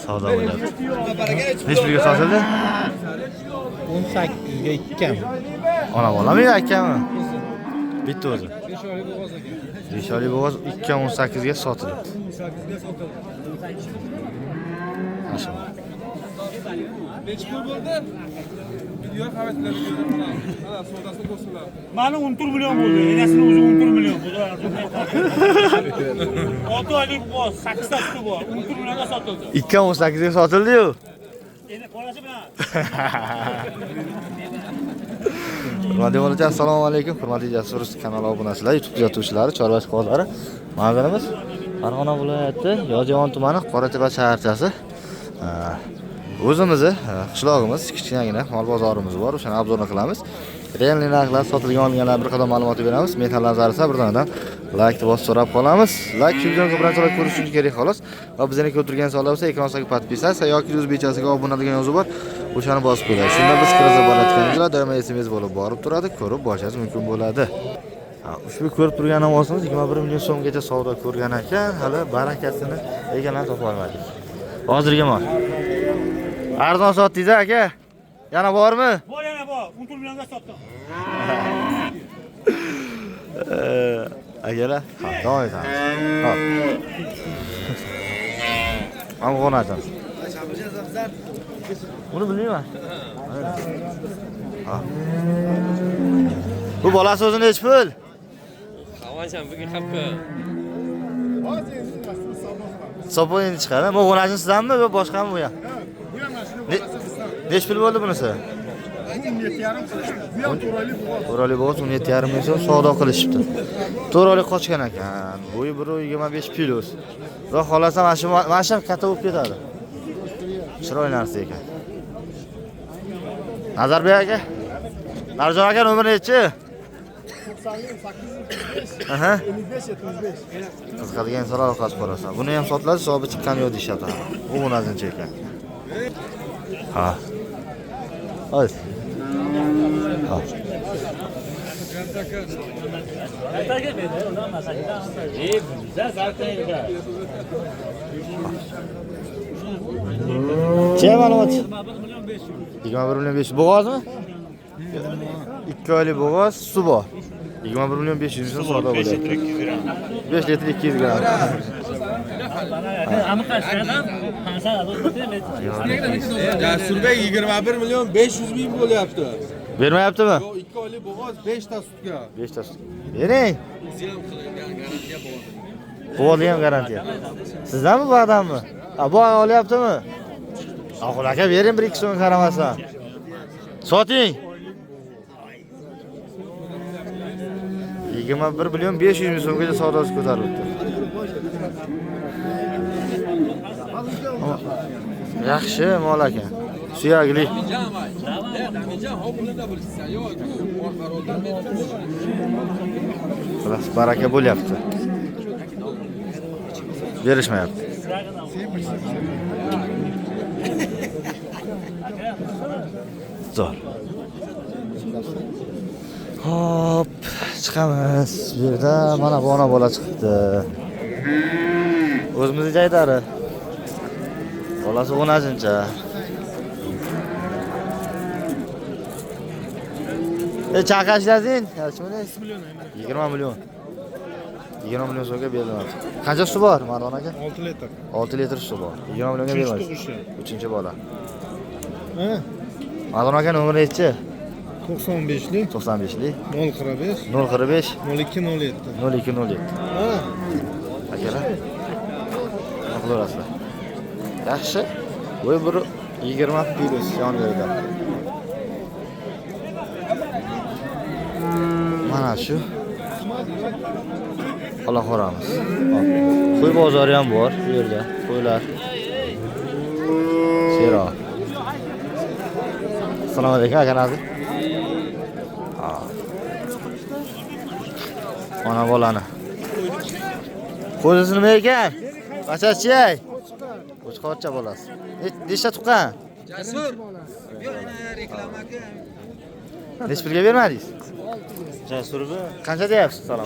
Savdo bo'lyapti. Necha pulga sotildi? 18 ga 2 mi? Ona bolami yo akami? Bitta o'zi. 5 oylik bo'g'oz 218 ga sotildi. Maşallah. Necha pul bo'ldi? Video xabarlar mana savdosini ko'rsinlar. Mani 10 million bo'ldi. Enasini o'zi 10 million bo'ldi. 6 oylik bo'g'oz 8 ta suti bor. 10 millionga sotildi. 218 ga sotildi-yu. Endi qolashi bilan. Hurmatli bolalar, assalomu alaykum. Hurmatli Jasurus kanali obunachilar, YouTube kuzatuvchilari, chorvachi qozlari. Manzaramiz Farg'ona viloyati Yozyovon tumani Qoratepa shaharchasi. O'zimizni qishlog'imiz, kichkinagina mol bozorimiz bor. O'shani obzorni qilamiz. Realniy narxlar, sotilgan olganlar bir qadam ma'lumot beramiz. Men tanlab bir donadan like bosib so'rab qolamiz. Like videoni ko'proq ko'rish uchun kerak xolos. Va bizning ko'rtirgan savollar bo'lsa, ekran ostidagi podpisatsiya yoki yuz bechasiga obuna degan yozuv bor. O'shani bosib qo'ying. Shunda biz kirib borayotganimizda doimo SMS bo'lib borib turadi, ko'rib borishingiz mumkin bo'ladi. Ushbu ko'rib turgan ovozimiz 21 million so'mgacha savdo ko'rgan ekan, hali barakasini egallanib topa olmadik. Hozirga mol. Arzon sotdingiz aka? Yana bormi? Bor, yana bor. 10 millionga sotdim. Akalar, ha, davom etamiz. Hop. Mana qo'natamiz. Buni bilmayman. Ha. Bu bolasi o'zi nech pul? Havasan bugun haqqa. So'po endi chiqadi. Bu qo'nashni sizdanmi yo boshqami bu ham? Bu ham mashina bo'lsa sizdan. Nech pul bo'ldi bunisi? 17,5 bu ham to'raylik bo'g'oz. To'raylik bo'g'oz 17,5 ming so'm savdo qilishibdi. To'raylik qochgan ekan. Bo'yi 1.25 plus. Xudo xolasa mana shu katta bo'lib ketadi. Chiroyli narsa ekan. Nazarbek aka. Narjon aka nomeri nechi? 98 Aha. 55 Qiziqadigan insonlar orqasi qo'rasan. Buni ham sotiladi, hisobi chiqqan yo'q deyshadi. Bu nazincha ekan. Ha. Oy. Ha. Che ma'lumot. 21 million 500 bo'g'ozmi? 2 oylik bo'g'oz, suv bor. 21 million 500 ming savdo bo'lyapti. 5 litr 200 gram. Jasurbek 21 million 500 ming bo'lyapti. Bermayaptimi? Yo'q, 2 oylik bo'g'oz 5 ta sutga. 5 ta sut. Bering. Bo'g'oz ham garantiya. Sizdanmi bu odammi? Ha, bu olyaptimi? Aqul aka bering 1-2 so'm qaramasdan. Soting. 21 million 500 ming so'mgacha savdosi ko'tarilibdi. Yaxshi mol ekan. Suyagli. Xalas, baraka bo'lyapti. Berishmayapti. Zo'r. Hop, chiqamiz. Bu yerda mana bu ona bola chiqibdi. O'zimizni jaydari. Bolasi 10-chi. Chaqashlading? 20 million. 20 million so'mga beriladi. Qancha suv bor, Mardon aka? 6 litr. 6 litr suv bor. 20 millionga beriladi. 3-chi bola. Ha? Mardon aka nomeri nechi? 95lik. 95lik. 045 045 0207. 0207. Ha. Akalar. Qilaverasizlar. Yaxshi. Bo'y 120 plus yonlarida. Mana shu. Alloh qoramiz. Qo'y bozori ham bor bu yerda. Qo'ylar. Sero. Assalomu alaykum aka nazi. Ona bolani. Qo'yisi nima ekan? Qanchachi? Qo'chqorcha bolasi. Nechta tuqqan? Jasur. Bu yana reklamaga. Nech pulga bermadingiz? Jasurbi. Qancha deyapsiz? Salom.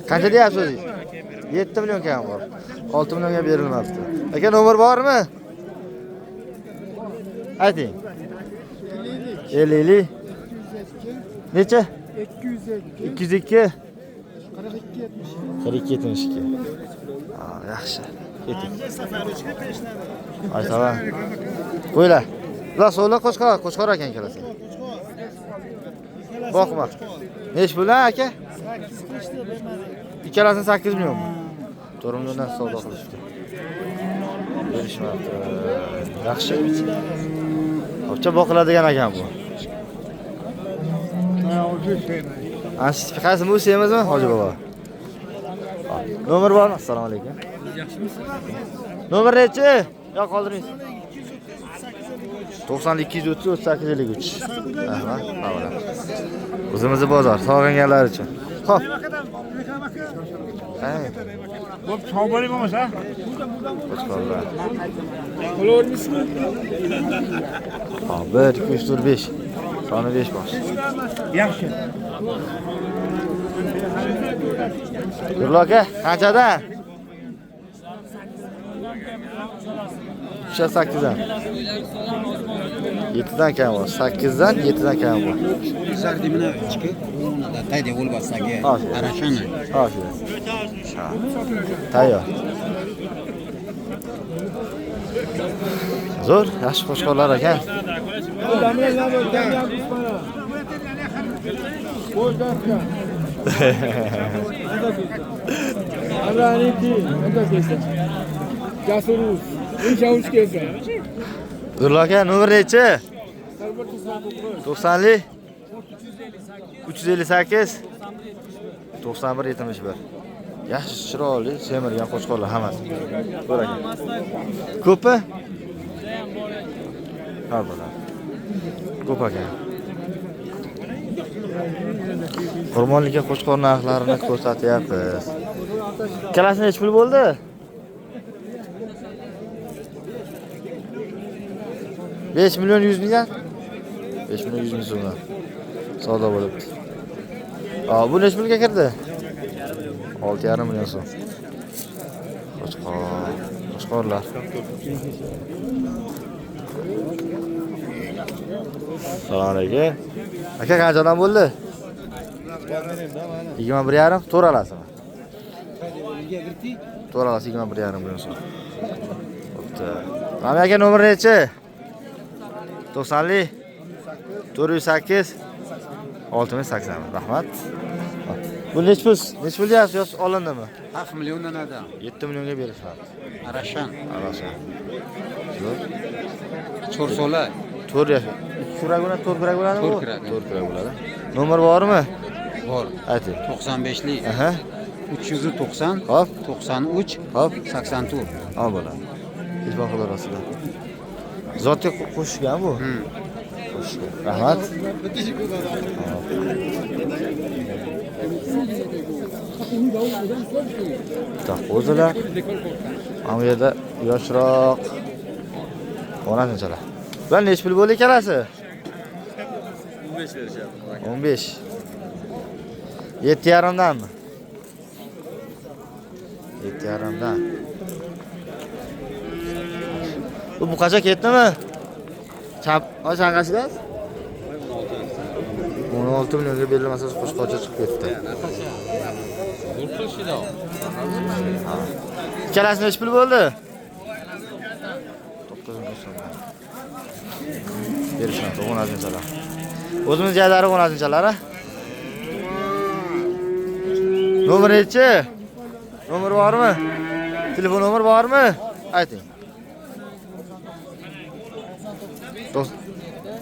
Qancha deyapsiz o'zingiz? 7 million kam bor. 6 millionga berilmabdi. Aka nomer bormi? Ayting. 50. Necha? 202. 4272. Yaxshi. Keting. Aytaman. Qo'yla. Ular so'la qo'chqor ekan kelasi. Boqma. Nech bulan aka? 8 ikkalasini 8 million. 4 milliondan savdo qilishdi. Berishmabdi. Yaxshi. Obcha boqiladigan ekan bu. Qaysi bu semizmi, Hoji bobo? Nomer bormi? Assalomu alaykum. Nomer nechi? Yo qoldiring. 923853. Aha, avval. O'zimizni bozor, sog'inganlar uchun. Xo'p. Bo'p, sog'boling bo'lmasa? Qo'chqorlar. Qo'lavermaysizmi? Hop, 1 2 3 4 5. Soni 5 bosh. Yaxshi. Yurloka, qanchadan? 8dan. 7dan kam bor. 8dan 7dan kam bor. Sardi buni ichki. Unda tayda bo'lmasagi. Arashani. Ho'p. Tayyor. Zo'r, yaxshi qo'shqorlar ekan. Jasuruz. Necha kelsa? Yurloka, nomer nechi? 90li 358 91 71. Yaxshi chiroyli, semirgan qo'chqorlar hammasi. Ko'r ekan. Ko'pi? Ha, bo'lar. Ko'p ekan. Xurmonlikka qo'chqor narxlarini ko'rsatyapmiz. Ikkalasi necha pul bo'ldi? 5 milyon 100 milyon? 5 milyon 100 milyon so'mdan savdo bo'libdi. Bu necha pulga kirdi? 6,5 million so'm. Qo'chqorlar. Assalomu alaykum. Aka qanchadan bo'ldi? 21,5 to'ra olasizmi? To'ra olasiz 21,5 million so'm. Bo'pti. Mana aka nomer nechi? 90li 408 680. Rahmat. Bu necha pul? Necha pul deyapsiz? Yo'q, olindimi? 7 milliondan adam. 7 millionga berishadi. Arashan. Arashan. Zo'r. Cho'rsola. 4 yosh. 2 kuraguna 4 kurak bo'ladimi? 4 kurak. 4 kurak bo'ladi. Nomer bormi? Bor. Ayting. 95li. Aha. 390. Hop. 93. Hop. 84. Ha bo'ladi. Hech vaqt orasida. Zotga qo'shgan bu. Qo'shgan. Rahmat. O'zilar. Mana bu yerda yoshroq. Onanchalar. Bular necha pul bo'ldi ikkalasi? 15 berishyapti. 15. 7,5danmi? 7,5dan. Bu qancha ketdimi? Chap, qanchasidan? 16 millionga berilmasa qo'shqocha chiqib ketdi. Ikkalasi necha pul bo'ldi? 9 million so'm. Berishadi 10-chalar. O'zimiz joylari 10-chalari. Nomer nechi? Nomer bormi? Telefon nomer bormi? Ayting.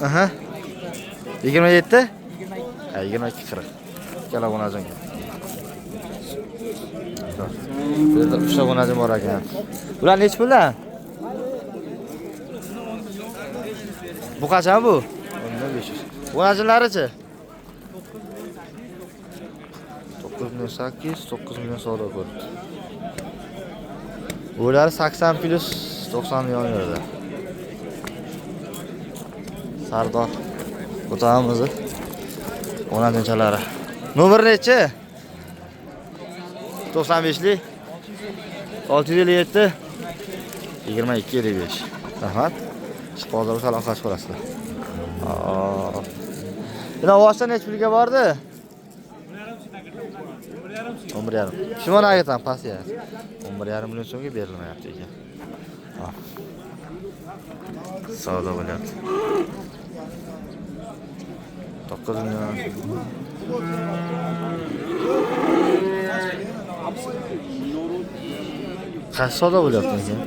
Aha. 27? Ha, 22 40. Ikkala 10 ga. Burada 3 ta 10 bor ekan. Bular necha puldan? Bu qancha bu? 500. 10-larichi? 9 million 8, 9 million savdo ko'rdi. Bular 80 plus 90 million berdi. Sardor o'tamiz. Onanchalari. Nomer nechi? 95lik 657 2255. Rahmat. Hozir salom qilib qo'yasizlar. Yana oshdan necha pulga bordi? 11,5. Shimon aytan pasiya. 11,5 million so'mga berilmayapti ekan. Savdo bo'lyapti. 9 million. Kaç savdo bo'lyapti ekan?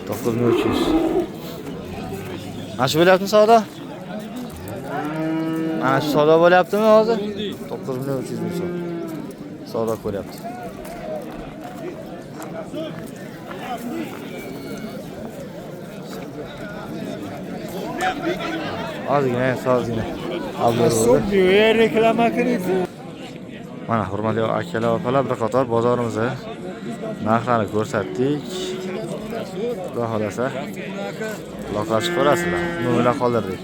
9300. Mana shu bo'lyaptimi savdo? Mana shu savdo bo'lyaptimi hozir? 9300 ming so'm. Savdo ko'ryapti. Ozgina, sozgina. Reklama qildi. Mana hurmatli akalar, opalar, bir qator bozorimizda narxlarni ko'rsatdik. Xudo xolasa, loqash ko'rasizlar. Nima qoldirdik.